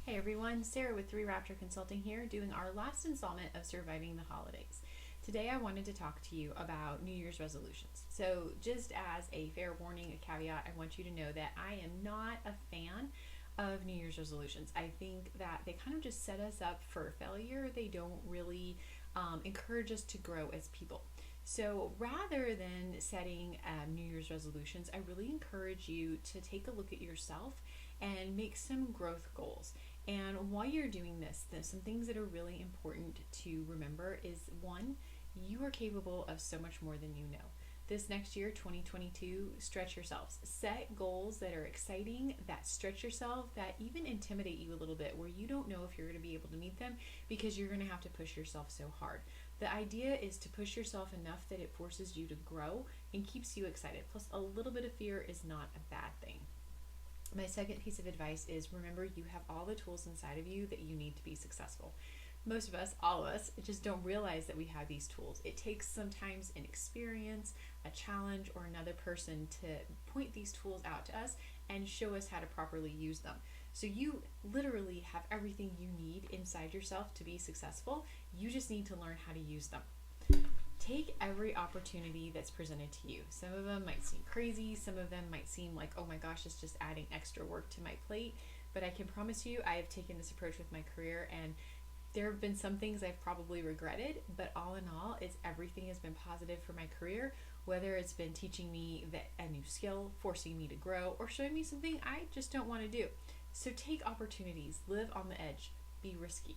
Hey everyone, Sarah with 3 Raptor Consulting here, doing our last installment of Surviving the Holidays. Today I wanted to talk to you about New Year's resolutions. So just as a fair warning, a caveat, I want you to know that I am not a fan of New Year's resolutions. I think that they kind of just set us up for failure. They don't really encourage us to grow as people. So rather than setting New Year's resolutions, I really encourage you to take a look at yourself and make some growth goals. And while you're doing this, there's some things that are really important to remember is one, you are capable of so much more than you know. This next year, 2022, stretch yourselves. Set goals that are exciting, that stretch yourself, that even intimidate you a little bit, where you don't know if you're going to be able to meet them because you're going to have to push yourself so hard. The idea is to push yourself enough that it forces you to grow and keeps you excited. Plus, a little bit of fear is not a bad thing. My second piece of advice is remember you have all the tools inside of you that you need to be successful. Most of us, all of us, just don't realize that we have these tools. It takes sometimes an experience, a challenge, or another person to point these tools out to us and show us how to properly use them. So you literally have everything you need inside yourself to be successful. You just need to learn how to use them. Take every opportunity that's presented to you. Some of them might seem crazy. Some of them might seem like, oh my gosh, it's just adding extra work to my plate. But I can promise you, I have taken this approach with my career, and there have been some things I've probably regretted, but all in all, everything has been positive for my career, whether it's been teaching me a new skill, forcing me to grow, or showing me something I just don't want to do. So take opportunities, live on the edge, be risky.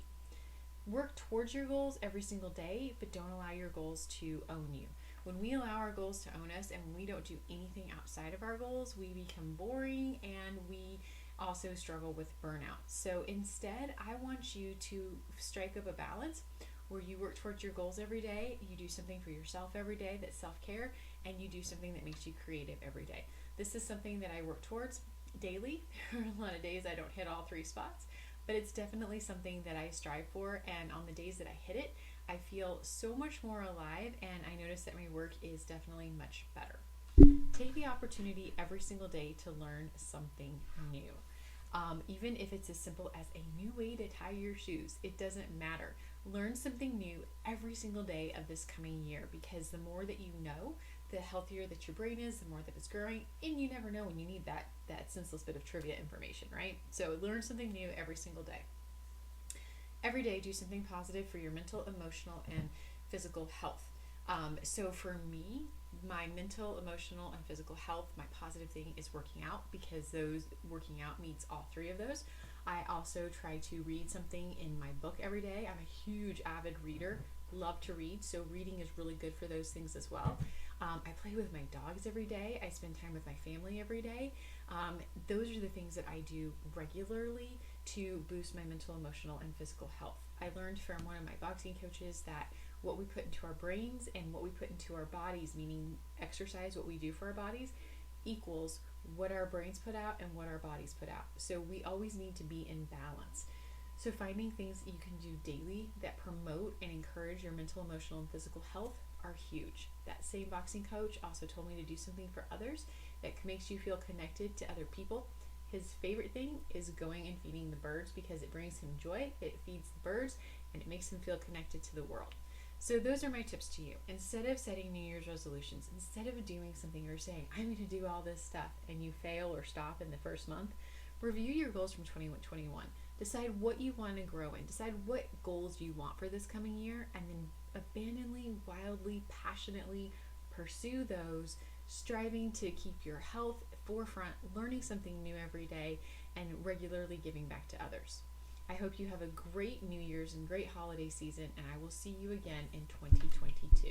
Work towards your goals every single day, but don't allow your goals to own you. When we allow our goals to own us and when we don't do anything outside of our goals, we become boring and we also struggle with burnout. So instead, I want you to strike up a balance where you work towards your goals every day, you do something for yourself every day that's self-care, and you do something that makes you creative every day. This is something that I work towards daily. A lot of days I don't hit all 3 spots, but it's definitely something that I strive for, and on the days that I hit it, I feel so much more alive, and I notice that my work is definitely much better. Take the opportunity every single day to learn something new. Even if it's as simple as a new way to tie your shoes, it doesn't matter. Learn something new every single day of this coming year, because the more that you know, the healthier that your brain is, the more that it's growing, and you never know when you need that senseless bit of trivia information, right? So learn something new every single day. Every day, do something positive for your mental, emotional, and physical health. So for me, my mental, emotional, and physical health, my positive thing is working out, because working out meets all 3 of those. I also try to read something in my book every day. I'm a huge avid reader, love to read, so reading is really good for those things as well. I play with my dogs every day. I spend time with my family every day. Those are the things that I do regularly to boost my mental, emotional, and physical health. I learned from one of my boxing coaches that what we put into our brains and what we put into our bodies, meaning exercise, what we do for our bodies, equals what our brains put out and what our bodies put out. So we always need to be in balance. So finding things that you can do daily that promote and encourage your mental, emotional, and physical health are huge. That same boxing coach also told me to do something for others that makes you feel connected to other people. His favorite thing is going and feeding the birds, because it brings him joy, it feeds the birds, and it makes him feel connected to the world. So those are my tips to you. Instead of setting New Year's resolutions, instead of doing something or saying, I'm going to do all this stuff, and you fail or stop in the first month, review your goals from 2021. Decide what you want to grow in. Decide what goals you want for this coming year, and then abandonedly, wildly, passionately pursue those, striving to keep your health forefront, learning something new every day, and regularly giving back to others. I hope you have a great New Year's and great holiday season, and I will see you again in 2022.